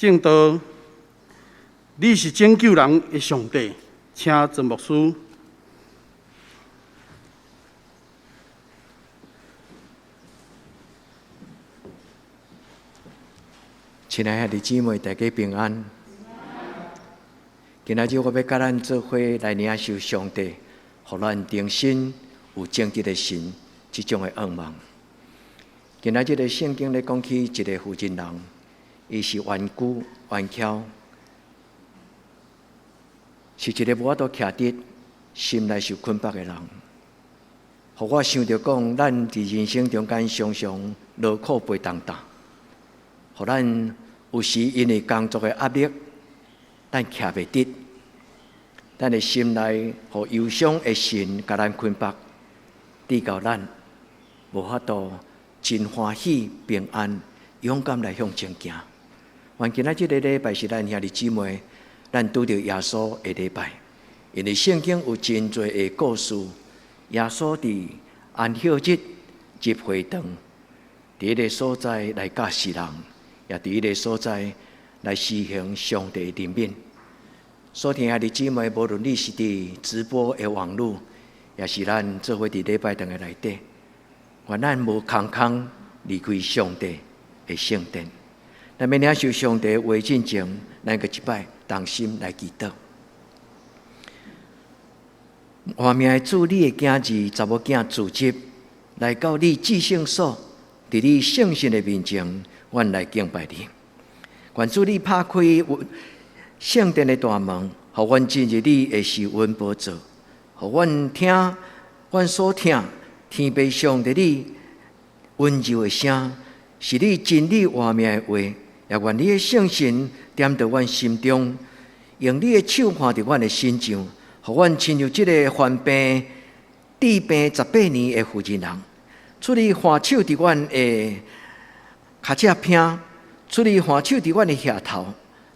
正道，你是拯救人的上帝，请曾牧师。亲爱的姊妹，大家平安。今仔日我要甲咱做伙来领受上帝，互咱重新有正直的心，这种的愿望。今仔日的圣经咧讲起一个负责人，伊是顽固顽强，是一个无法度徛直、心内受捆绑的人。互我想着讲，咱伫人生中间常常劳苦背重担，互咱有时因为工作的压力，咱徛袂直，咱的心内互忧伤的心甲咱捆绑，直到咱无法度真欢喜、平安、勇敢来向前行。愿今仔日个礼拜是咱兄弟姊妹，咱拄着耶稣的礼拜，因为圣经有真侪的故事，耶稣伫安息日入会堂，伫迄个所在来教世人。也伫迄个所在来施行上帝的怜悯。所听的姊妹，无论你是伫直播的网络，也是咱做伙伫礼拜堂的内底，愿咱无空空离开上帝的圣殿。咱要领受上帝的话进前，咱个一摆同心来祈祷。活命的主，你的囝儿、查某囝自接来到你至圣所，伫你圣神的面前。阮来敬拜你，愿主你拍开圣殿的大门，互阮进入你的施恩宝座，互阮听阮所听天父上帝你温柔的声，是你真理活命的话，也愿你的圣神踮在阮心中，用你的手看着阮的心上，互阮亲像这个患病治病18年的妇人，出你换手伫阮的脚趾拼，出你换手伫阮的额头，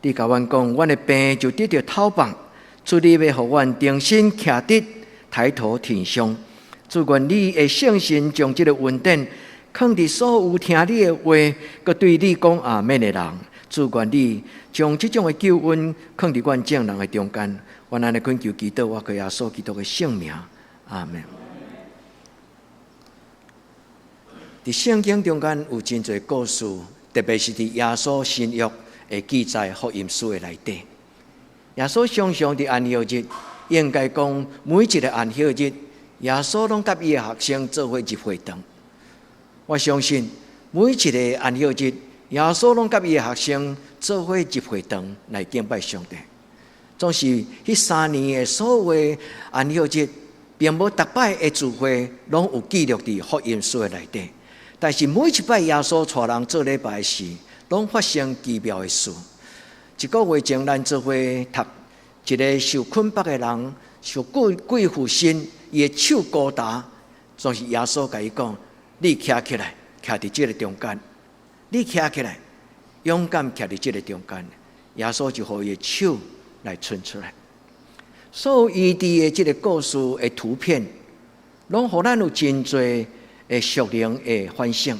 你甲阮讲，阮的病就得到透放。主你要互阮重新徛直，抬头挺胸。主愿你的圣神将这个稳定放伫所有听你的话，佮对你讲阿门的人。主愿你将这种的救恩放伫阮众人的中间。我安尼恳求祈祷，我靠耶稣基督的圣名，阿门。伫圣经中间有真侪故事，特别是伫耶稣新约会记载福音书的内底。耶稣常常伫安息日，应该讲每一个安息日，耶稣拢甲伊的学生做伙入会堂。我相信每一个安息日，耶稣拢甲伊的学生做伙入会堂来敬拜上帝。总是迄3年的所有的安息日，并无逐摆的聚会拢有记录伫福音书的内底。但是每一摆耶稣带人做礼拜时，拢发生奇妙的事。一个月前，咱做伙读一个受捆绑的人，受鬼附身，伊的手高大，就是耶稣甲伊讲：“你徛起来，徛伫这个中间。你徛起来，勇敢徛伫这个中间。”耶稣就互伊的手来伸出来。所有伊伫的这个故事的图片，拢互咱有真侪的属灵的反省，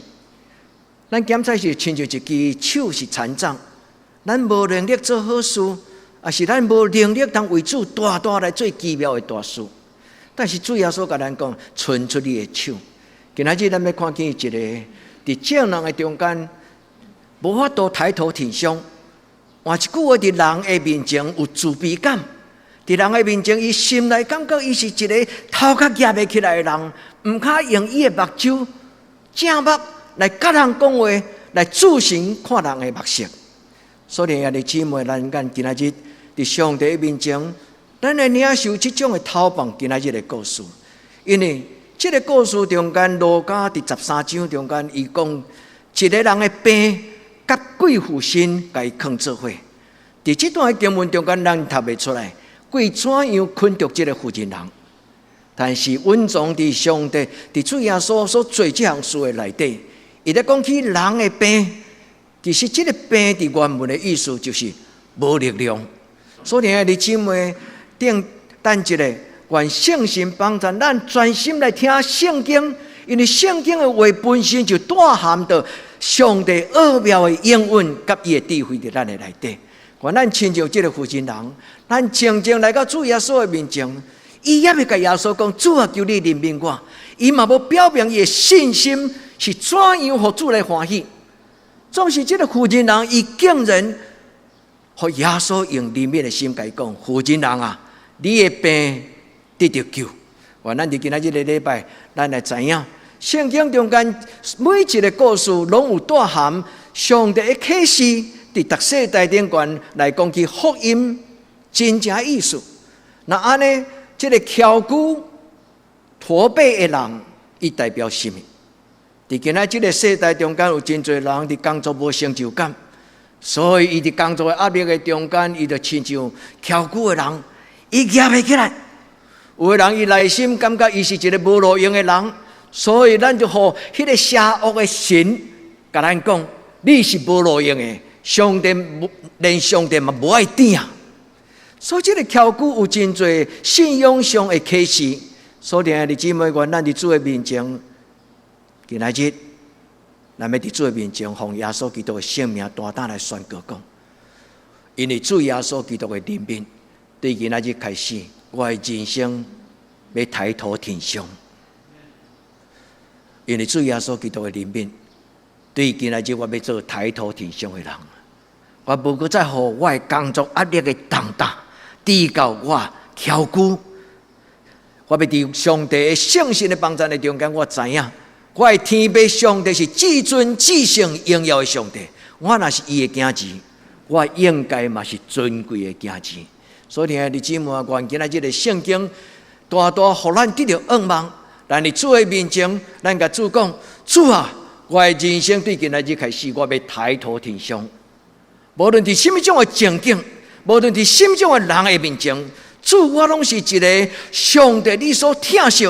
咱检查是亲像一支手是残障，咱无能力做好事，也是咱无能力当为主大大来做奇妙的大事。但是主耶稣甲咱讲，伸出你的手。今仔日咱要看见一个伫众人的中间，无法度抬头挺胸，换一句话，伫人的面前有自卑感。伫人的面前，伊心内感觉伊是一个头壳夹袂起来的人，毋敢用伊的目睭正目来甲人讲话，来注神看人的目色。所以兄弟姊妹，咱今仔日伫上帝的面前，咱来领受这种的透放今仔日的故事。因为这个故事中间，路加伫13章中间，伊讲一个人的病甲鬼附身，甲伊放做伙。伫这段的经文中间，咱读袂出来。鬼怎样困着这个负责人？但是稳重伫上帝伫主耶稣所做这项事的内底，伊咧讲起人的病，其实这个病伫原文的意思就是无力量。所以兄弟姊妹，等一个，愿圣神帮助咱专心来听圣经，因为圣经的话本身就带含着上帝奥妙的应允甲伊的智慧伫咱的内底。看咱亲像这个负心人，咱静静来到主耶稣的面前，伊也要甲耶稣讲：主啊，求你怜悯我。伊嘛要表明伊的信心是怎样互主来欢喜。总是这个负心人，伊竟然互耶稣用怜悯的心甲伊讲：负心人啊，你的病得到救。咱伫今仔日个礼拜，咱来知影圣经中间每一个故事，拢有带含上帝的启示，伫逐世代顶悬来讲其福音真正意思。那安尼，这个翘骨驼背的人，伊代表什么？伫今仔这个世代中间，有真侪人伫工作无成就感，所以伊伫工作的压力的中间，伊就亲像翘骨的人，伊夹袂起来。有的人伊内心感觉伊是一个无路用的人，所以咱就互迄个邪恶的神甲咱讲：你是无路用的，上帝连上帝嘛无爱顶。所以这个翘骨有真侪信仰上的启示。所以弟兄姊妹，愿咱伫主的面前，今仔日咱要伫主的面前，奉耶稣基督的性命大胆来宣告讲：因为主耶稣基督的怜悯，对今仔日开始。我的人生要抬头挺胸，因为主耶稣基督的怜悯，对今仔日我要做抬头挺胸的人。我无搁再互我的工作压力的重担，抵到我翘骨。我要伫上帝的圣神的帮助的中间，我知影我的天父上帝是至尊至圣荣耀的上帝。我若是伊的囝子，我应该嘛是尊贵的囝子。所以，弟兄姊妹，愿今仔日个圣经大大互咱得到盼望。咱伫主的面前，咱甲主讲：主啊，我的人生对今仔日开始，我要抬头挺胸。无论伫什么种的情景，无论伫什么种的人的面前，主我拢是一个上帝你所疼惜，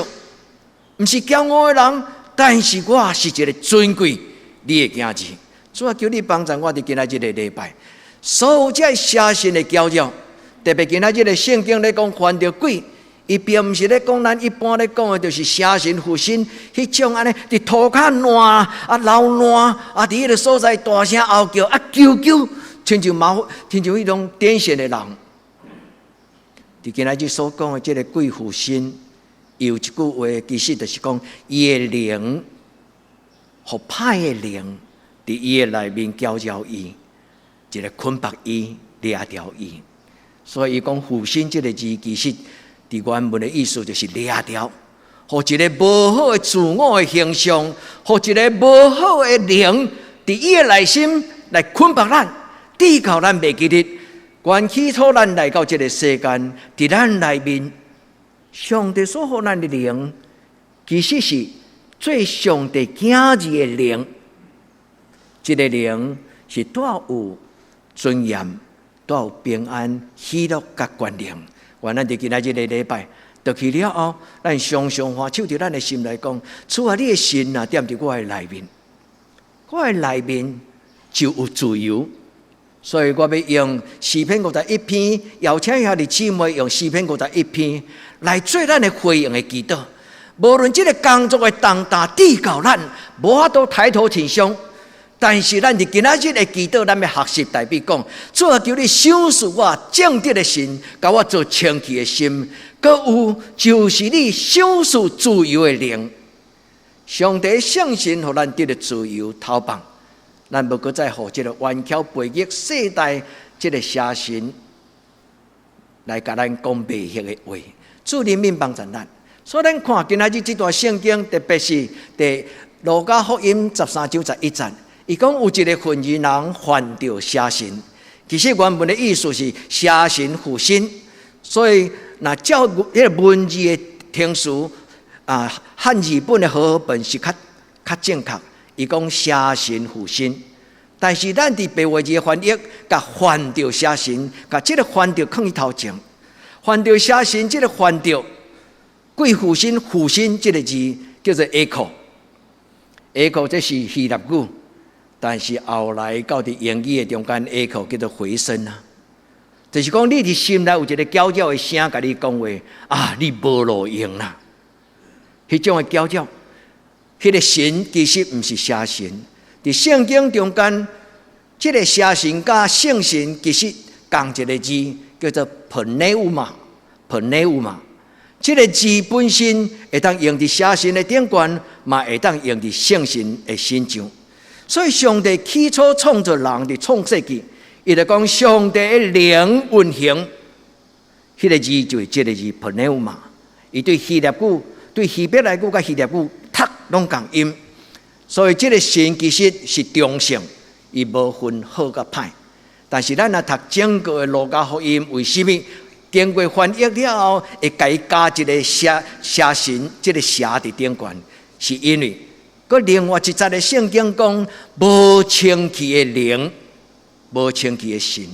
毋是骄傲的人，但是我是一个尊贵你的囝子。主啊，求你帮助我伫今仔日个礼拜，所有这邪神的搅扰。特别今仔日个圣经咧讲犯着鬼，伊并毋是咧讲咱一般咧讲的，就是邪神附身，迄种安尼伫涂骹烂啊、流烂啊，伫迄个所在大声嚎叫啊、求救，亲像迄种癫痫的人。伫今仔日所讲的这个鬼附身，有一句话，其实就是讲伊的灵，互歹的灵，伫伊的内面搅扰伊，一个捆绑伊、掠掉伊。所以，伊讲附身这个字，其实伫原文的意思就是掠掉，互一个无好的自我的形象，互一个无好的灵，伫伊的内心来捆绑咱，抵靠咱袂记得。愿起初咱来到这个世间，伫咱内面，上帝所予咱的灵，其实是做上帝囝子的灵。这个灵是带有尊严。都有平安、喜乐甲关联。愿咱伫今仔日个礼拜，倒去了后，咱常常换手伫咱的心来讲：主啊，你的心啊，踮伫我的内面，我的内面就有自由。所以我要用诗篇51篇，邀请兄弟姊妹用诗篇51篇来做咱的回应的祈祷。无论这个工作的重担抵到咱，无法度抬头挺胸。但是咱伫今仔日的祈祷，咱要学习代表讲，主啊，求你赏赐我正直的心，甲我做清气的心，搁有就是你赏赐自由的灵。上帝圣神，互咱得到自由逃放，咱无搁再互这个顽强背逆世代这个邪神来甲咱讲袂晓的话。主怜悯帮助咱，所以咱看今仔日这段圣经，特别是第路加福音13章11节。伊讲有一个混人人犯着邪神，其实原文的意思是邪神附身，所以那照迄个文字的听词啊，汉字本的和合本是较正确。伊讲邪神附身，但是咱伫白话字的翻译，甲犯着邪神，甲这个犯着放伫头前，犯着邪神，这个犯着鬼附身，附身这个字叫做 echo，echo 这是希腊语。但是后来到伫英语的中间 ，echo 叫做回声啊，就是讲你伫心内有一个搅搅的声，甲你讲话啊，你无路用啦。迄种的搅搅，迄个神其实毋是邪神。伫圣经中间，即个邪神甲圣神其实共一个字，叫做 pneuma。即个字本身会当用伫邪神的顶端，嘛会当用伫圣神的身上。所以上帝起初创造人伫创世纪，伊就讲上帝的灵运行，迄个字就是即个字 pneuma。伊对希腊语、对希伯来语甲希腊语读拢共音，所以即个神其实是中性，伊无分好甲歹。但是咱若读整个的路加福音，为什么经过翻译了后，会加一个邪神，即个邪伫顶端，是因为佮另外一节的圣经讲无清气的灵，无清气的神，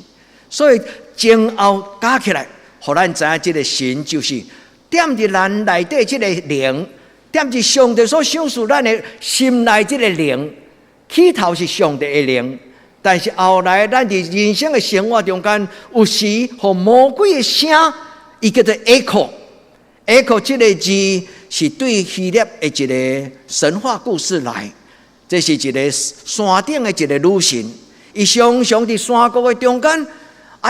所以前后加起来，互咱知影即个神就是踮伫咱内底即个灵，踮伫上帝所赏赐咱的心内即个灵。起头是上帝的灵，但是后来咱伫人生的生活中间，有时互魔鬼的声，伊叫做 echo。echo 即个字是对希腊的一个神话故事来，这是一个山顶的一个女神，伊常常伫山谷的中间，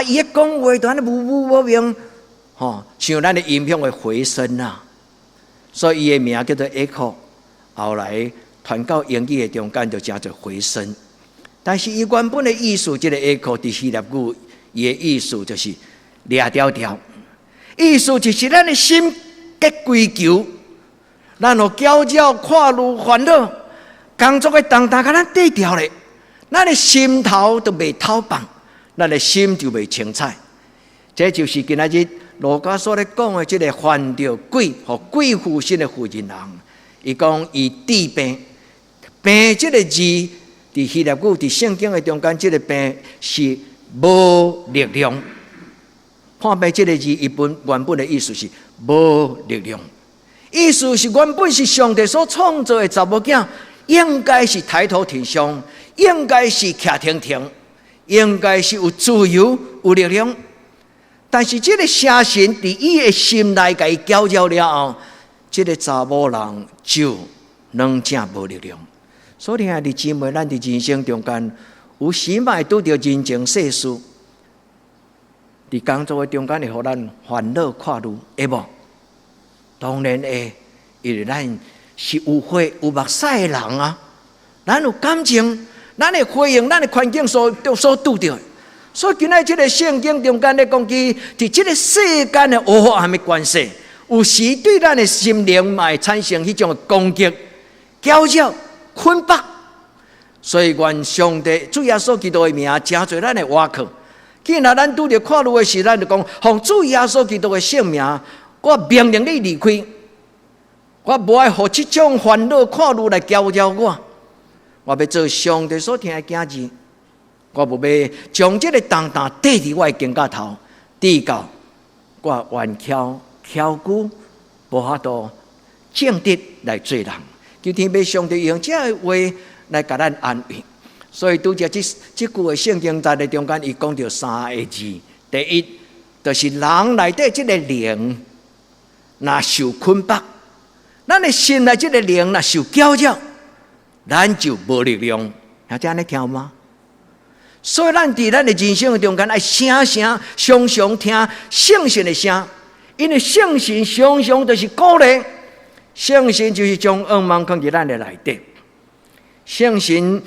伊咧讲话，就安尼无无明，像咱的音响会回声啊，所以伊的名叫做 echo。后来传到英语的中间，就叫做回声。但是伊原本的意思，即个 echo 伫希腊语，伊的意思就是掠条条，意思就是咱的心结归球，咱有搅搅看路烦恼，工作的重担甲咱缀掉咧，咱的心头都袂透放，咱的心就袂清彩。这就是今仔日路加所咧讲的，即个犯着鬼和鬼附身的妇人人，伊讲伊治病，病即个字伫希腊语伫圣经的中间，即个病是无力量。看病即个字，原本的意思是无力量，意思是原本是上帝所创造的查某囝，应该是抬头挺胸，应该是徛挺挺，应该是有自由、有力量。但是这个邪神伫伊的心内甲伊搅扰了后，这个查某人就软正无力量。所以兄弟姊妹，咱伫人生中间，有时嘛会拄着人情世事，伫工作的中间会互咱烦恼看路，会无？当然会，因为咱是有血有目屎的人啊，咱有感情，咱会回应咱的环境所拄着的。所以今仔这个圣经中间咧讲起，伫这个世间的黑暗的关系，有时对咱的心灵嘛会产生迄种的攻击、搅扰、捆绑。所以愿上帝主耶稣基督的名，真做咱的倚靠。既然咱拄着看路的时，咱就讲，奉主耶稣基督的圣名，我命令你离开，我无爱互这种烦恼看路来搅扰我。我要做上帝所听的囝子。我无要将这个重担缀伫我的肩胛头，直到我弯翘骨，无法度正直来做人。求天父上帝用这个话来甲咱安慰。所以拄则这句的圣经在咧中间，伊讲到三个字：第一，就是人内底这个灵，若受捆绑，咱的心内这个灵若受搅扰，咱就无力量。大家安尼听吗？所以咱伫咱的人生中间，爱常常听圣神的声，因为圣神常常就是鼓励，圣神就是将恶梦放伫咱的内底。圣神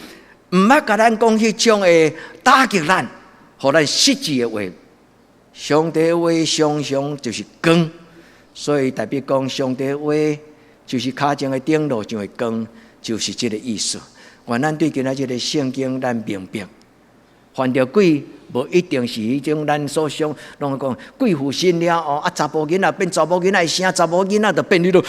毋捌甲咱讲迄种的打击咱，互咱失志的话。上帝的话常常就是光，所以代表讲上帝的话就是脚前的顶路上的光，就是这个意思。愿咱对今仔日的圣经咱明白。犯着鬼，无一定是迄种咱所想，拢讲鬼附身了哦，查甫囡仔变查某囡仔的声，查某囡仔就变迄种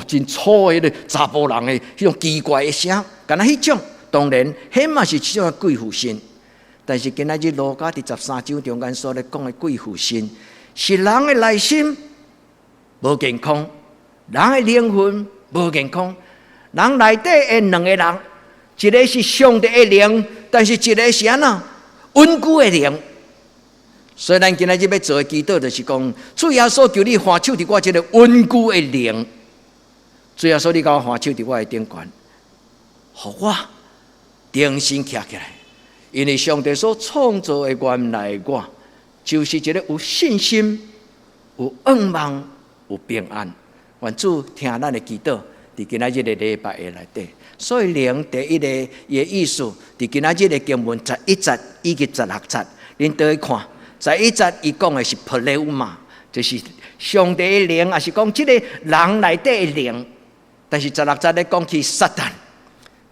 真粗的查甫人的迄种奇怪的声，敢若迄种，当然，迄嘛是一种鬼附身。但是今仔日路加第13章中间所咧讲的鬼附身，是人的内心无健康，人的灵魂无健康，人内底的两个人，一个是上帝的灵，但是一个是安怎？稳固的灵，所以咱今仔日要做的祈祷，就是讲，主耶稣求你放手伫我这个稳固的灵。主耶稣，你甲我放手伫我的顶悬，互我定心徛起来，因为上帝所创造的原来我，就是一个有信心、有愿望、有平安。愿主听咱的祈祷，伫今仔日的礼拜的内底。所以灵第一个伊的意思，伫今仔日的经文11节以及16节，恁倒去看。11节伊讲的是普雷乌马，就是上帝的灵，也是讲即个人内底的灵。但是16节咧讲起撒旦，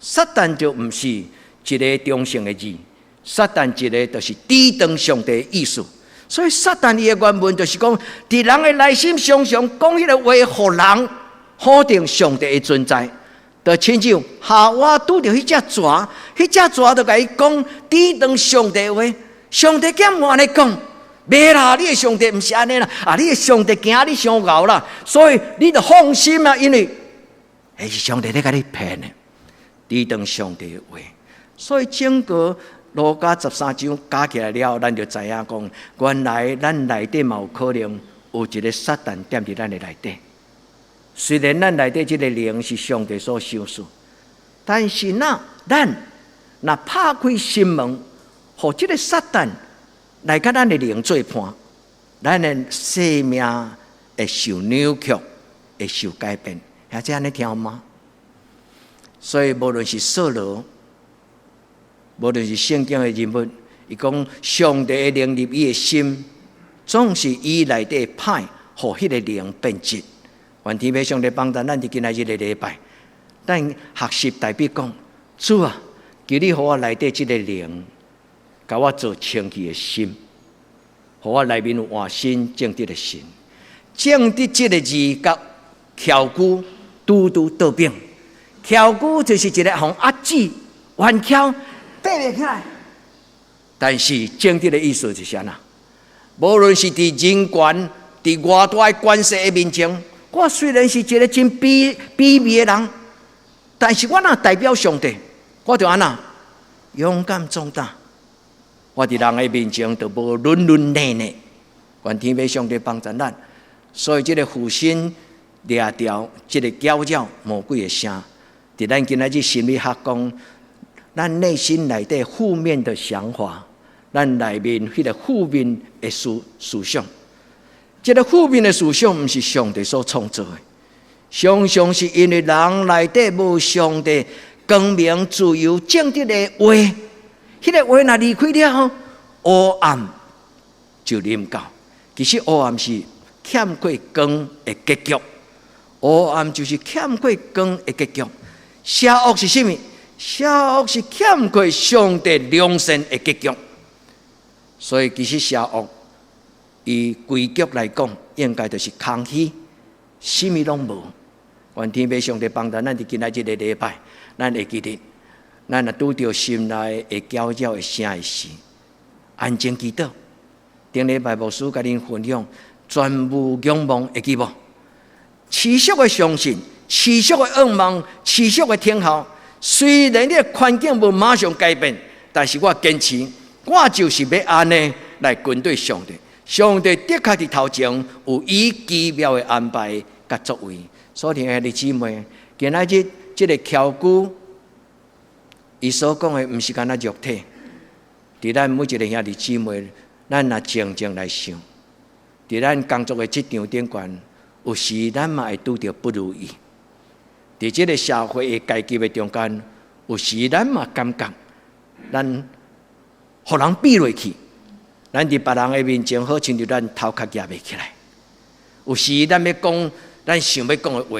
撒旦就毋是一个中性的字，撒旦一个就是抵挡上帝的意思。所以撒旦伊的原文就是讲，伫人的内心常常讲迄个话，互人否定上帝的存在。就亲像夏娃拄着迄只蛇，迄只蛇就甲伊讲抵挡上帝的话。上帝竟然安尼讲，袂啦！你的上帝毋是安尼啦，你的上帝惊你伤熬啦，所以你就放心啊，因为迄是上帝咧甲你骗的，抵挡上帝的话。所以整个路加13章加起来了，咱就知影讲，原来咱内底嘛有可能有一个撒旦踮伫咱的内底。虽然咱内底这个灵是上帝所收束，但是咱拍开心门，互这个撒旦来甲咱的灵做伴，咱的生命会受扭曲，会受改变。还这安尼听吗？所以无论是扫罗，无论是圣经的人物，伊讲上帝的灵入伊的心，总是伊内底派，互迄个灵变质。愿天父上帝帮助咱伫今仔日的礼拜，咱学习代表讲，主啊，求你互我内底即个灵，甲我做清气的心，互我内面有换心正直的心。正直即个字甲翘骨拄倒并，翘骨就是一个互压制、弯翘、爬袂起来。但是正直的意思就是啥呐？无论是伫人权、伫偌大的关系的面前。我虽然是一个真卑微的人，但是我若代表上帝，我就安那勇敢壮大。我伫人的面前就无软内。愿天父上帝帮助咱，所以这个负心掠掉，这个搅扰魔鬼的声，伫咱今仔日心理学讲，咱内心内底负面的想法，咱内面迄个负面的思想。这个负面的思想，不是上帝所创造的，常常是因为人内底无上帝光明、自由、正直的话，迄个话若离开了，黑暗就临到。其实黑暗是欠过光的结局，黑暗就是欠过光的结局。邪恶是什么？邪恶是欠过上帝良善的结局。所以其实邪恶，以规矩来讲，应该就是空虚，什么拢无。愿天父上帝帮助咱伫今仔日的礼拜，咱会记得，咱若拄着心内会搅扰的声的时，安静祈祷。顶礼拜牧师甲恁分享，全部仰望会记无？持续的相信，持续的愿望，持续的听候。虽然你的环境无马上改变，但是我坚持，我就是要安尼来跟对上帝。上帝的确伫头前有伊奇妙的安排甲作为，所以亲爱的姊妹，今仔日这个翘骨，伊所讲的毋是干那肉体，伫咱每一个兄弟姊妹，咱若静静来想，伫咱工作的职场顶悬，有时咱嘛会拄着不如意；伫这个社会的阶级的中间，有时咱嘛感觉咱互人比落去。咱伫别人的面前，好亲像咱头壳举袂起来。有时咱要讲咱想要讲的话，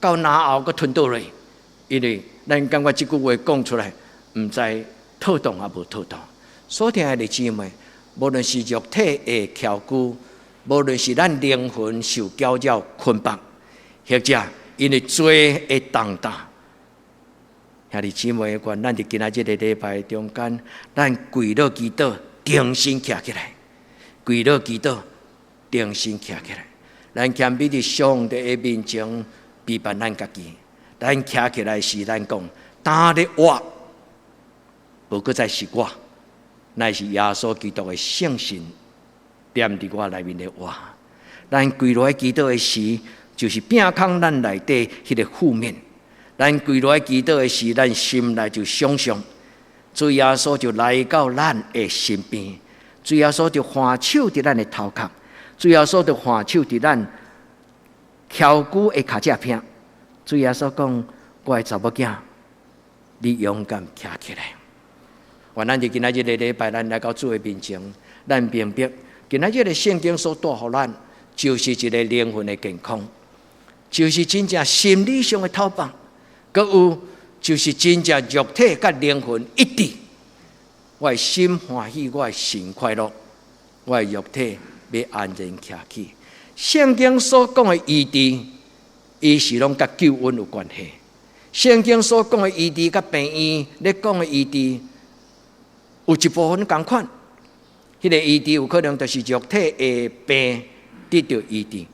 到哪后阁吞倒落，因为咱感觉这句话讲出来，毋知妥当也无妥当。所听爱的姊妹，无论是肉体的翘骨，无论是咱灵魂受搅扰捆绑，或者因为罪的重担，兄弟姊妹，愿咱伫今仔日的礼拜中间，咱跪落祈祷。定心徛起来，跪落祈祷，定心徛起来。咱谦卑伫上帝的面前批判咱家己。咱徛起来时，咱讲：担咧我，无搁再是我，乃是耶稣基督的圣神踮伫我内面的我。咱跪落来祈祷的时，就是摒空咱内底迄个负面。咱跪落来祈祷的时，咱心内就想象，主耶稣就来到咱的身边，主耶稣就换手伫咱的头壳，主耶稣就换手伫咱翘骨的脚趾片。主耶稣讲：“我的查某囝，你勇敢站起来。”原咱就今仔日的礼拜，咱来到主的面前，咱明白今仔日的圣经所带予咱，就是一个灵魂的健康，就是真正心理上的透放，搁有就是真正肉体甲灵魂一致。我的心欢喜，我的心快乐，我的肉体要安然徛起。圣经所讲的医治，伊是拢甲救恩有关系。圣经所讲的医治，甲病院咧讲的医治，有一部分同款。迄个医治有可能就是肉体的病得到医治，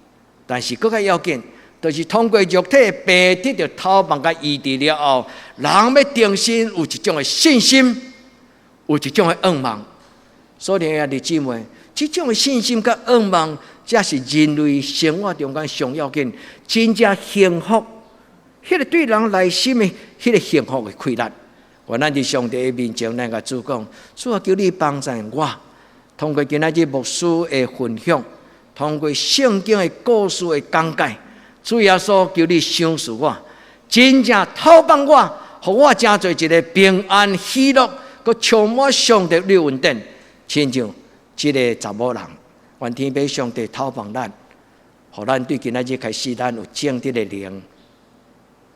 但是更加要紧，就是通过肉体的病得到透放甲医治了后，人要定心有一种的信心，有一种的愿望。所以啊，弟姊妹，这种的信心甲愿望，才是人类生活中间上要紧，真正幸福。迄个对人内心的迄个幸福的快乐。我咱伫上帝的面前，咱甲主讲：主啊，求你帮助我。通过今仔日牧师的分享，通过圣经的故事的讲解，主耶稣求你赏赐我，真正透放我，互我真做一个平安喜乐，佮充满上帝的恩典，亲像这个查某人。愿天父上帝透放咱，互咱对今仔日开始，咱有正直的灵，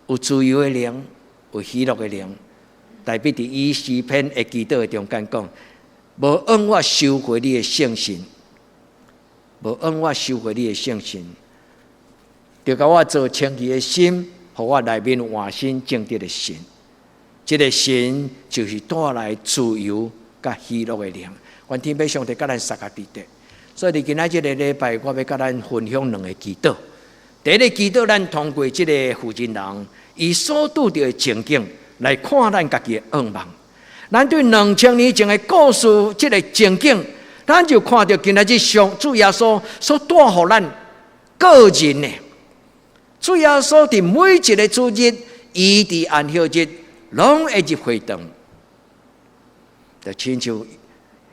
有自由的灵，有喜乐的灵。大卫伫以诗篇的祈祷中间讲：无恩我收回你的圣心，无恩我收回你的圣心，就甲我做清洁的心，互我内面换新正直的心。这个心就是带来自由甲喜乐的灵。愿天父上帝甲咱撒个地德。所以今仔日的礼拜，我要甲咱分享两个祈祷。第一个祈祷，咱通过这个负责人伊所拄到的情景来看咱家己的愿望。咱对2000年前的故事，这个情景，咱就看到今仔日上主耶稣所带予咱个人的。主耶稣伫每一个主日，伊伫安息日，拢会入会堂，就亲像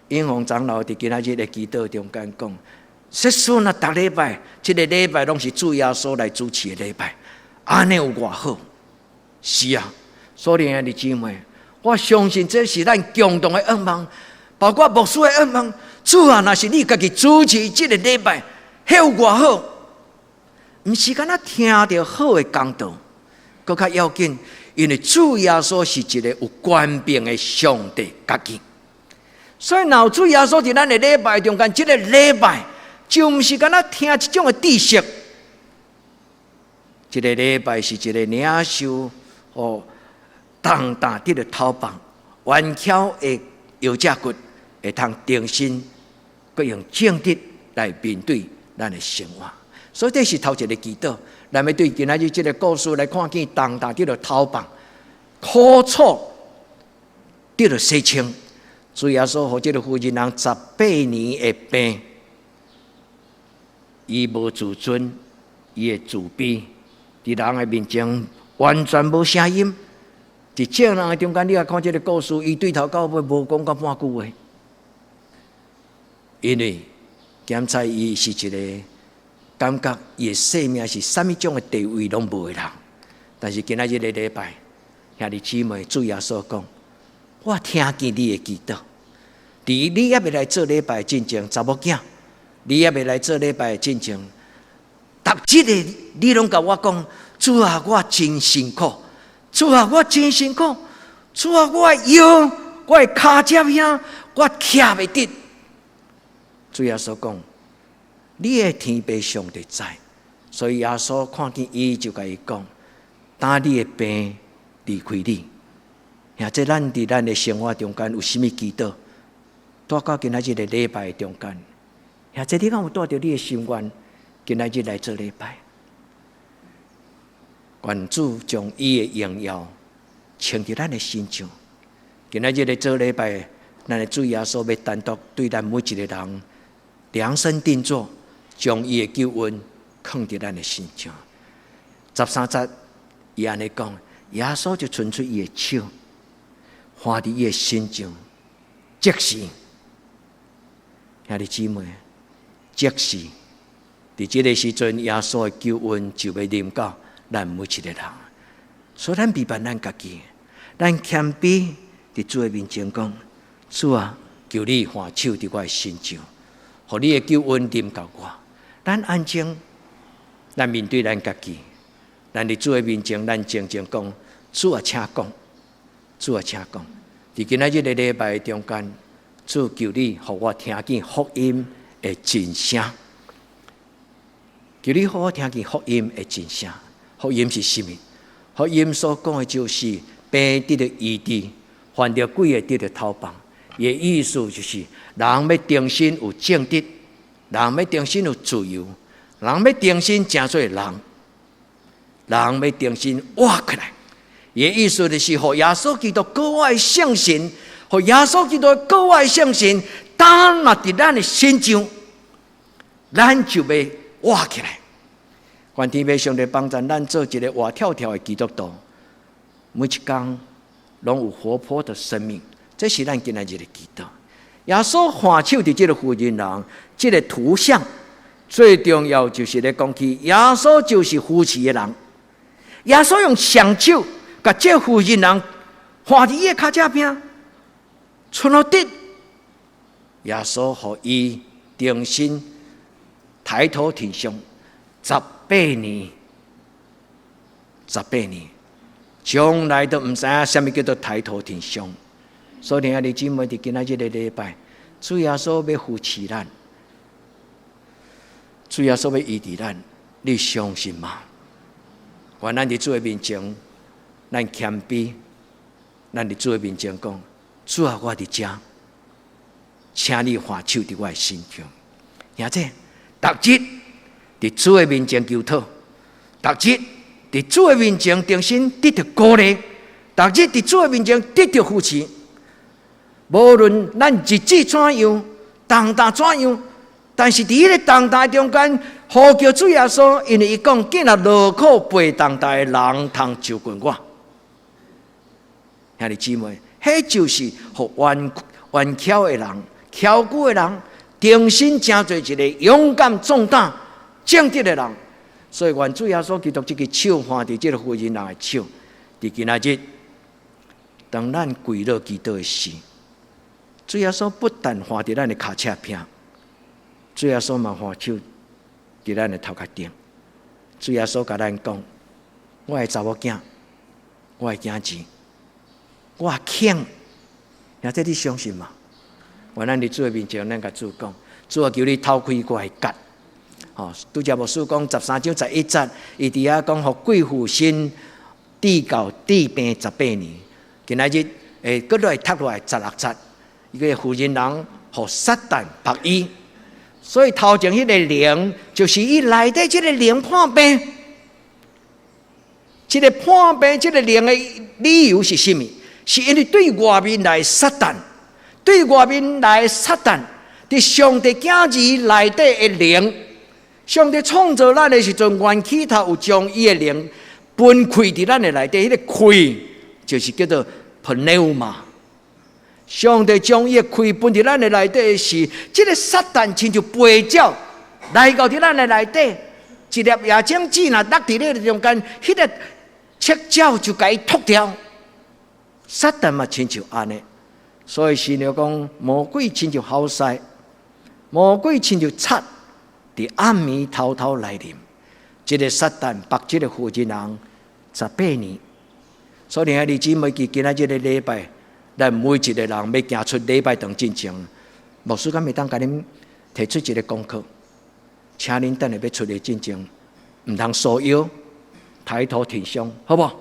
英皇长老伫今仔日的祈祷中间讲：说顺啊，逐礼拜，这个礼拜拢是主耶稣来主持的礼拜，安尼有偌好？是啊，所以啊，弟姊妹，我相信这是咱共同的愿望，包括牧师的愿望。主啊，若是你家己主持这个礼拜，迄有偌好？毋是干那听到好的讲道，更较要紧，因为主耶稣是一个有权柄的上帝家己。所以，若主耶稣伫咱的礼拜中间，这个礼拜就毋是干那听这种的知识。这个礼拜是一个领袖重担得到透放，弯翘的腰脊骨会通定心，佮用正直来面对咱的生活。所以这是头一个祈祷，咱要对今仔日这个故事来看见，重担得到透放，苦楚得到洗清。主耶稣和这个妇人人18年的病，伊无自尊，伊的自卑，伫人的面前完全无声音。伫众人的中间，你来看这个故事，伊对头到尾无讲到半句话，因为检查伊是一个感觉伊的生命是什么种的地位拢无的人。但是今仔日的礼拜，兄弟姊妹，主耶稣讲：我听见你的祈祷。伫你也未来做礼拜进前，查某囝，你也未来做礼拜进前，逐日的你拢甲我讲：主啊，我真辛苦。主啊，我真辛苦！主啊，我的腰，我的骹脚遐，我徛袂得。主耶稣讲：你的天父上帝知，所以耶稣看见伊就甲伊讲：当你的病离开你。呀，这咱伫咱的生活中间有甚物祈祷？带到今仔日的礼拜中间，呀，这你敢有带着你的心愿，今仔日来做礼拜？愿主将伊的荣耀呈伫咱的心上。今仔日咧做礼拜，咱的主耶稣要单独对咱每一个人量身定做，将伊的救恩放伫咱的心上。13节伊安尼讲：耶稣就伸出伊的手，放伫伊的心中，即时，兄弟姊妹，即时，伫即个时阵，耶稣的救恩就要临到咱每一个人。所以咱批判咱家己，咱谦卑伫主的面前讲：主啊，求你放手伫我的心上，互你的救恩临到我。咱安静，咱面对咱家己，咱伫主的面前，咱静静讲：主啊，请讲，主啊，请讲。伫今仔日的礼拜中间，主求你，互我听见福音的真声。求你，互我听见福音的真声。福音是什么？福音所讲的就是病得了医治，犯着鬼的得了逃亡。伊的意思就是，人要重新有正直，人要重新有自由，人要重新成做人，人要重新活起来。伊的意思就是，互耶稣基督格外相信，互耶稣基督格外相信，当若伫咱的心上，咱就要活起来。愿天父上帝帮助咱做一个活跳跳的基督徒，每一天拢有活泼的生命。这是咱今仔日的祈祷。耶稣放手伫这个妇人人，这个图像最重要就是咧讲起耶稣就是扶持的人。耶稣用双手把这妇人人放伫伊的脚趾边，存落地。耶稣互伊重新抬头挺胸。18年，从来都唔知影什么叫做抬头挺胸。所以，兄弟姊妹，伫今仔日的礼拜，主耶稣要扶持咱，主耶稣要医治咱，你相信吗？愿咱伫主的面前，咱谦卑，咱伫主的面前讲：主啊，我伫遮，请你放手伫我的心上。兄弟，逐日伫主的面前求讨，逐日伫主的面前重新得到鼓励，逐日伫主的面前得到扶持。无论咱日子怎样，重担怎样，但是伫迄个重担中间，呼叫主耶稣，因为伊讲：见若劳苦背重担的人，通就近我。兄弟姊妹，迄就是互顽强的人、翘骨的人，重新成做一个勇敢壮胆、正直的人。所以，愿主耶稣基督这个手放伫这个妇人人的手，伫今仔日，当咱跪落祈祷的时，主耶稣不但放伫咱的脚趾边，主耶稣嘛放手伫咱的头壳顶。主耶稣甲咱讲：我的查某囝，我的囝子，我强。兄弟，你相信吗？愿咱伫主的面前，咱甲主讲：主啊，求你透开我的角。拄则牧师讲13章11节，伊伫遐讲，互贵妇身治到治病18年。今仔日搁落来读落来16节，伊个妇人人互撒旦绑伊，所以头前迄个灵就是伊内底即个灵破病。即个破病，即个灵的理由是什么？是因为对外面来撒旦，对外面来撒旦，伫上帝囝子内底的灵。上帝创造咱的时阵，原起头有将伊的灵分开伫咱的内底，迄个开就是叫做 pneuma。上帝将伊的开分伫咱的内底的是，即个撒旦亲像飞鸟来到伫咱的内底，一粒野种子若落伫咧中间，迄个赤鸟就甲伊脱掉。撒旦嘛亲像安尼，所以神就讲魔鬼亲像好塞，魔鬼亲像贼。伫暗暝偷偷来临，这个撒旦绑这个妇人人18年。所以兄弟姊妹，今仔日的礼拜，咱每一个人要行出礼拜堂进前，牧师敢会当甲恁提出一个功课，请恁等下要出来进前，唔通束腰，抬头挺胸，好不好？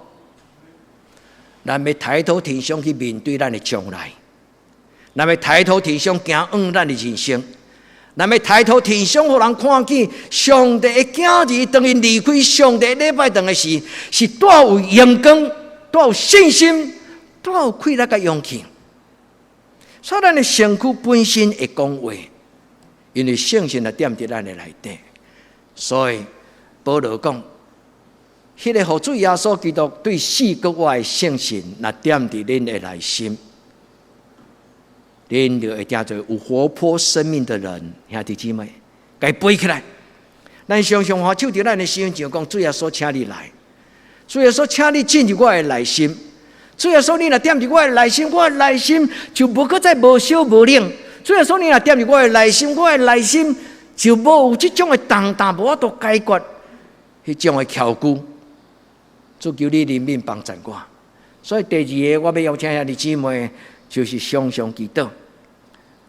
咱要抬头挺胸去面对咱的将来，咱要抬头挺胸行往咱的人生。咱要抬头挺胸，互人看见上帝的囝儿，当因离开上帝礼拜堂的时，是多有阳光、多有信心、多有快乐甲勇气。所以咱的身躯本身会讲话，因为圣神也踮伫咱的内底。所以保罗讲：迄个互主耶稣基督对死国外的圣神，若点伫恁的内心，恁就会变做有活泼生命的人。兄弟姊妹，该背起来。咱常常话手伫咱的心上讲，主耶稣，请你来。主耶稣，请你进入我的内心。主耶稣，你若点入我的内心，我的内心就无搁再无小无冷。主耶稣，你若点入我的内心，我的内心就无有即种的重担，无法度解决迄种的翘骨。主求你怜悯帮助我。所以第二个，我要邀请兄弟姊妹，就是常常祈祷。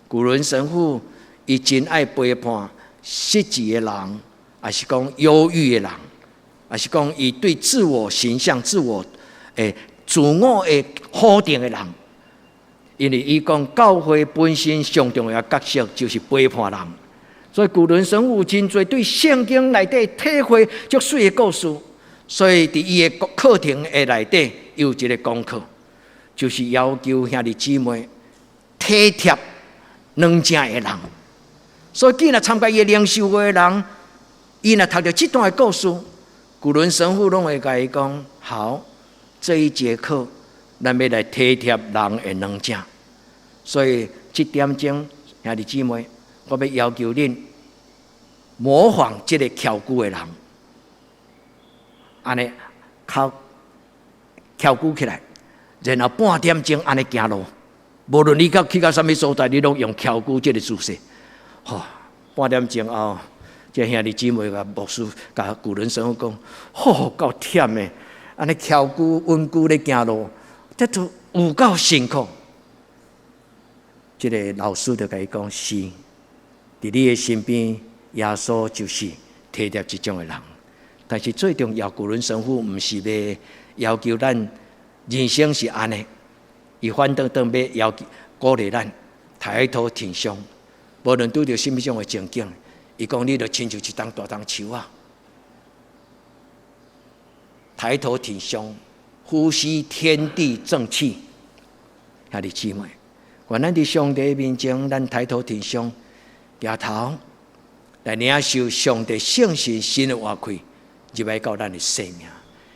古伦神父伊真爱陪伴失志的人，还是讲忧郁的人，还是讲伊对自我形象、自我自我的否定的人。因为伊讲教会本身上重要的角色就是陪伴人，所以古伦神父真侪对圣经内底体会足水的故事。所以伫伊的课程的内底有一个功课，就是要求兄弟姊妹体贴软正的人。所以既然参加伊灵修会的人，伊若读到这段的故事，古伦神父拢会甲伊讲：好，这一节课咱要来体贴人的软正。所以这点钟，兄弟姊妹，我要求恁模仿这个翘骨的人。安尼靠翘骨起来，然后半点钟安尼行路。无论你去到什么所在，你拢用翘骨这个姿势。半点钟后，这兄弟姊妹甲牧师、甲古伦神父讲，够忝的，安尼翘骨稳固咧行路，这都有够辛苦。这个老师就甲伊讲：是，伫你的身边，耶稣就是体贴这种的人。但是最重要，古伦神父毋是要求咱人生是安尼，伊反倒要鼓励咱抬头挺胸，无论拄着什么种的情景，伊讲你就亲像一丛大丛树啊，抬头挺胸，呼吸天地正气。兄弟姊妹，愿咱伫上帝面前，咱抬头挺胸，抬头来领受上帝圣神新的活开。入来到咱的生命，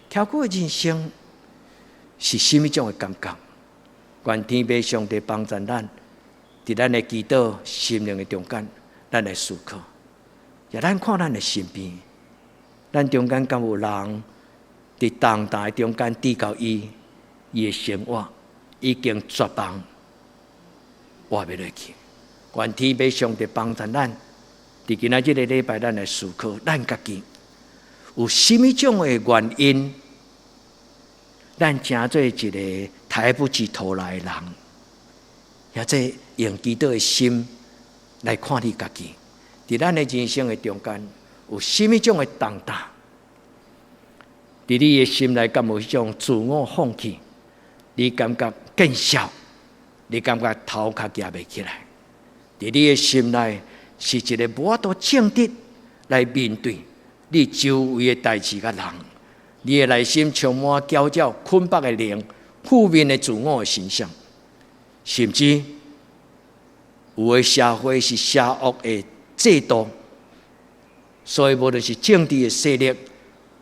跳过的人生是什么种的感觉？愿天父上帝帮助咱，伫咱的祈祷心灵的中间，咱来思考。也咱看咱的身边，咱中间敢有人伫重大的中间低到伊的生活已经绝望，活不落去。愿天父上帝帮助咱，伫今仔日个礼拜，咱来思考咱家己。有什么种的原因，咱成做一个抬不起头来的人？也即用基督的心来看你家己，伫咱的人生的中间，有什么种的重担？伫你的心内，敢有一种自我放弃？你感觉更小？你感觉头壳举袂起来？伫你的心内，是一个无法度正直来面对你周围的代志甲人，你的内心充满骄傲、捆绑的灵、负面的自我的形象，甚至有的社会是邪恶的制度，所以无论是政治的势力，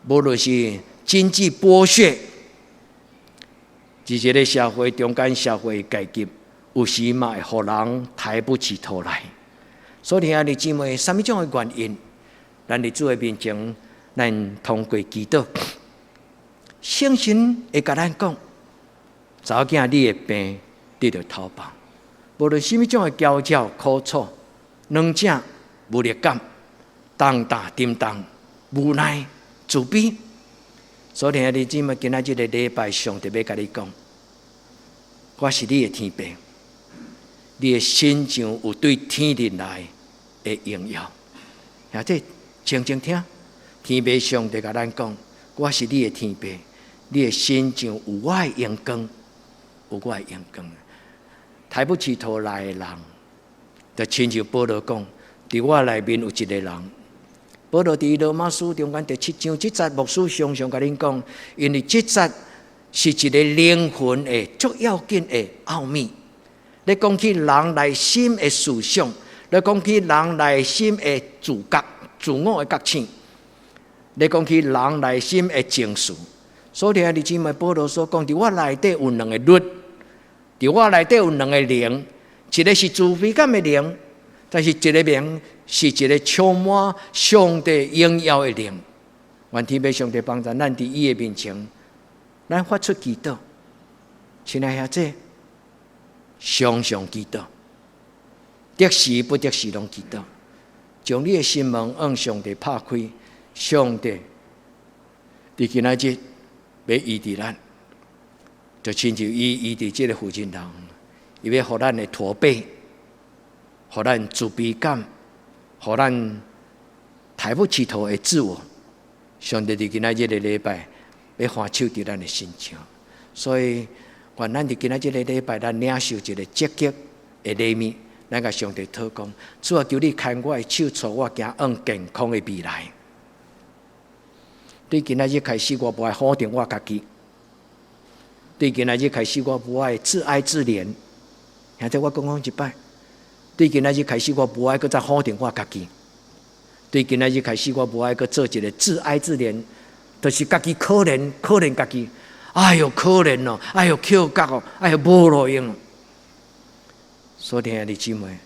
无论是经济剥削，伫一个社会中间社会的阶级，有时嘛会互人抬不起头来。所以兄弟姊妹，什么种的原因？咱伫主的面前，咱通过祈祷，圣神会甲咱讲：查某囝，你的病得到头棒。无论什么种的骄傲、苦楚、软正、无力感、重大、沉重、无奈、自卑。所以兄弟姊妹，今仔日个礼拜，上帝要甲你讲：我是你的天父，你的心像有对天而来的荣耀。也即静静听，天父上帝甲咱讲：我是你的天父，你的心像有我的阳光，有我的阳光。抬不起头来的人，就亲像保罗讲：伫我内面有一个人。保罗伫罗马书中间第7章这节，牧师常常甲恁讲，因为这节是一个灵魂的足要紧的奥秘。你讲起人内心的思想，你讲起人内心的自觉、自我的觉醒，来讲起人内心的情绪。所以弟兄姊妹，保罗所讲，伫我内底有两个律，伫我内底有两个灵，一个是自卑感的灵，但是一个灵是一个充满上帝荣耀的灵。愿天父上帝帮助咱伫伊的面前，咱发出祈祷。亲爱兄弟，常常祈祷，得时不得时拢祈祷，将你的心门向上帝拍开。上帝伫今仔日要医治咱，就亲像伊医治这个负责人，伊要互咱的驼背，互咱自卑感，互咱抬不起头的自我。上帝伫今仔日的礼拜要放手伫咱的身上，所以愿咱伫今仔日的礼拜，咱领受一个积极的礼物，咱甲上帝祷告，主啊，求你牵我的手，带我行往健康的未来。对今仔日开始，我不爱否定我家己；对今仔日开始，我不爱自哀自怜。现在我讲一摆，对今仔日开始，我不爱搁再否定我家己；对今仔日开始，我不爱搁做一个自哀自怜，就是家己可怜家己。哎呦，可怜哦！哎呦，口角哦！哎呦，无路用。所以弟兄姊妹，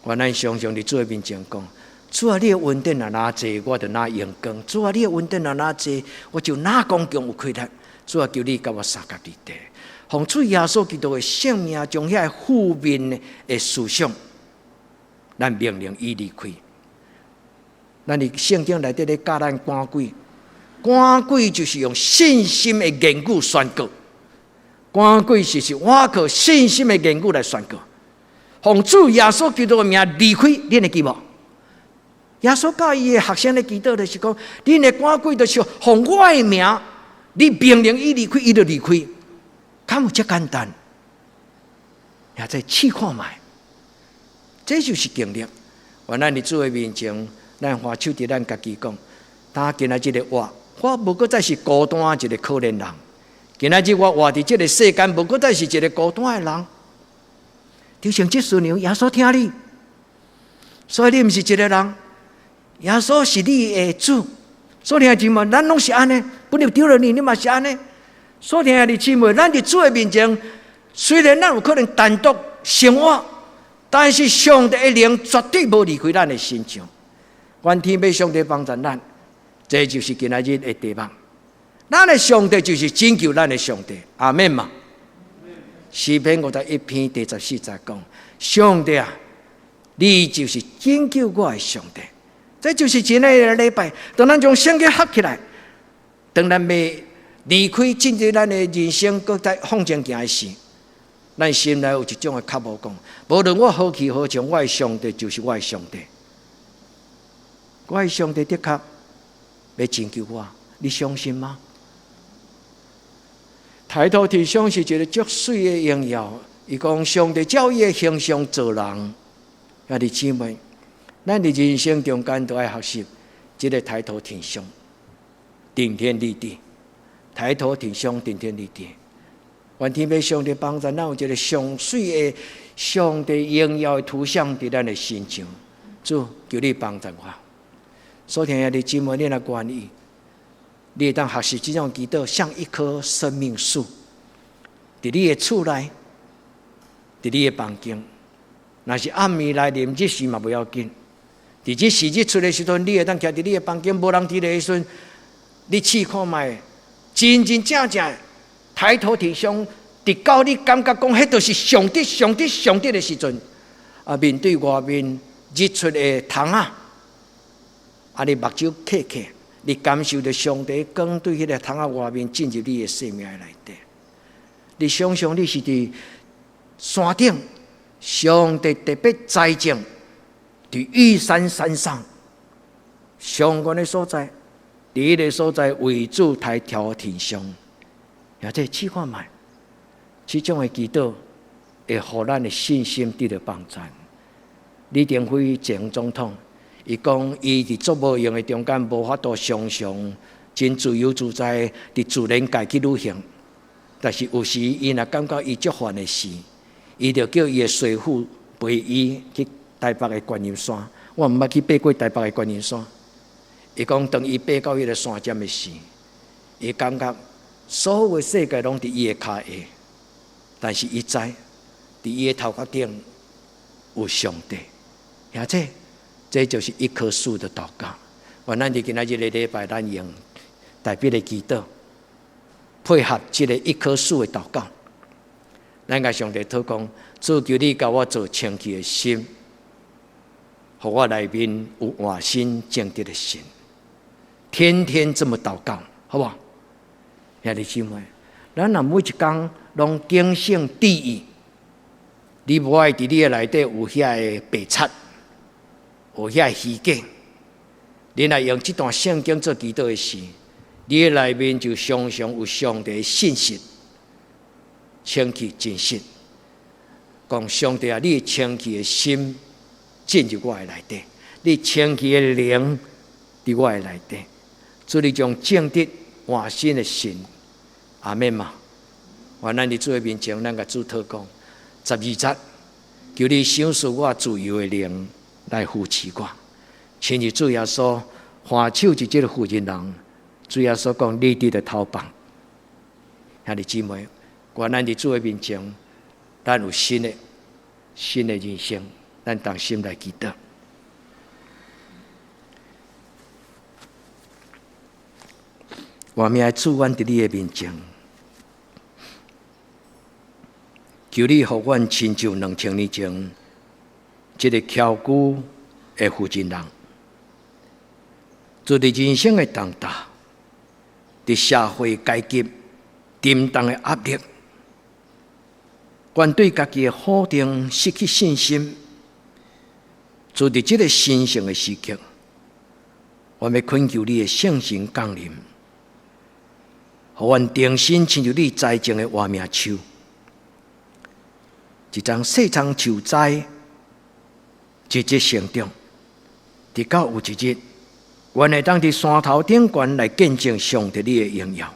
愿咱常常伫主的面前讲。主啊，你的恩典啊哪济，我就哪用光；主啊，你的恩典啊哪济，我就哪讲强有亏力。主啊，求你甲我三角地带，奉主耶稣基督的圣名，将遐负面的思想，咱命令伊离开。咱伫圣经内底咧教咱赶鬼，赶鬼就是用信心的言语宣告。赶鬼是我靠信心的言语来宣告。奉主耶稣基督的名离开，你会记无？耶稣教伊的学生咧祈祷，就是讲，恁的赶鬼就是奉我的名，你命令伊离开，伊就离开，敢有遮简单？也在试看卖，这就是经历。愿咱伫主的面前，咱花手伫咱家己讲，今仔日的我无搁再是孤单一个可怜人。今仔日我活伫这个世间，无搁再是一个孤单的人。就像这师娘，耶稣听你，所以你毋是一个人。耶稣是你的主，所以弟兄姊妹，咱拢是安尼，不能丢了你，你嘛是安尼。所以弟兄姊妹，咱伫主的面前，虽然咱有可能单独生活，但是上帝的灵绝对无离开咱的身上。愿天父上帝帮助咱，这就是今仔日的地方。咱的上帝就是拯救咱的上帝，阿们嘛。诗篇51篇第14节讲：上帝啊，你就是拯救我的上帝。这就是今日的礼拜，当咱将圣经合起来，当咱要离开进入咱的人生，搁在向前行的时，咱心内有一种的渴慕，讲：无论我何去何从，我的上帝就是我的上帝。我的上帝的确要拯救我，你相信吗？抬头提上是一个足水的荣耀，伊讲上帝照伊的形象造人，兄弟姊妹。咱伫人生中间都爱学习，这个抬头挺胸，顶天立地，抬头挺胸，顶天立地。愿天父上帝帮助咱有一个上水的上帝荣耀的图像伫咱的心上。主，求你帮助我。所以兄弟姊妹，你若愿意，你会当学习这种祈祷，像一棵生命树，伫你的厝内，伫你的房间。若是暗暝来临，这时嘛不要紧。伫这时日出的时阵，你会当徛伫你的房间，无人伫的时阵，你试看卖，真真正正抬头挺胸，直到你感觉讲，迄就是上帝的时阵，啊，面对外面日出的窗啊，啊，你目睭闭起，你感受到上帝光对迄个窗啊外面进入你的生命内底。你想想，你是伫山顶，上帝特别栽种。伫玉山山上，上悬的所在，伫迄个所在为主抬头挺胸，也即试看卖，这种的祈祷会互咱的信心得到帮助。李登辉前总统，伊讲伊伫做无用的中间，无法度常常真自由自在伫自然界去旅行，但是有时伊若感觉伊足烦的事，伊就叫伊的随父陪伊去。台北的观音山，我毋捌去爬过台北的观音山。伊讲当伊爬到迄个山尖的时，伊感觉所有的世界拢伫伊的脚下，但是伊知伫伊的头壳顶有上帝。而且这就是一棵树的祷告。愿咱伫今仔日的礼拜，咱用代表的祈祷，配合这个一棵树的祷告，咱甲上帝祷告，主求你甲我做清气的心，互我内面有换心正直的心。天天这么祷告，好不好？兄弟姊妹，咱若每一天拢警醒注意，你无爱伫你的内底有遐个白贼，有遐个虚假。你若用这段圣经做祈祷的时，你的内面就常常有上帝的信息，清气真实。讲上帝啊，你清气的心进入我的内底，你清气的灵伫我的内底。主，你将正直换心的心，阿免嘛。愿咱伫主的面前，咱甲主祷告。12节，求你赏赐我自由的灵来扶持我。亲自主耶稣还手是这个负责人，主耶稣讲你哋的头棒。兄弟姊妹，愿咱伫主的面前，咱有新的人生，咱同心来祈祷。我命主，阮伫你的面前，求你互阮亲像2000年前一个翘骨的负责人，做伫人生的重担，伫社会阶级沉重的压力，阮对家己的否定失去信心，做伫这个神圣的时刻，我要恳求你的圣神降临。互阮定心亲像你栽种的活命树，一丛细丛树栽，直直成长，直到有一日，阮会当伫山头顶悬来见证上帝你的荣耀。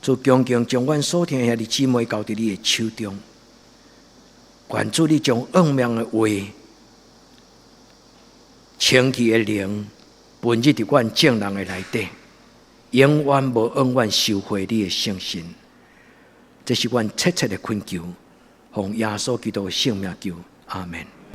主强强将阮所听兄弟姊妹交伫你的手中，愿主你将恶命的话、清气的灵，分入伫阮正人的内底。永远无永远收回你的圣心，这是阮切切的恳求，奉耶稣基督的圣名求，阿门。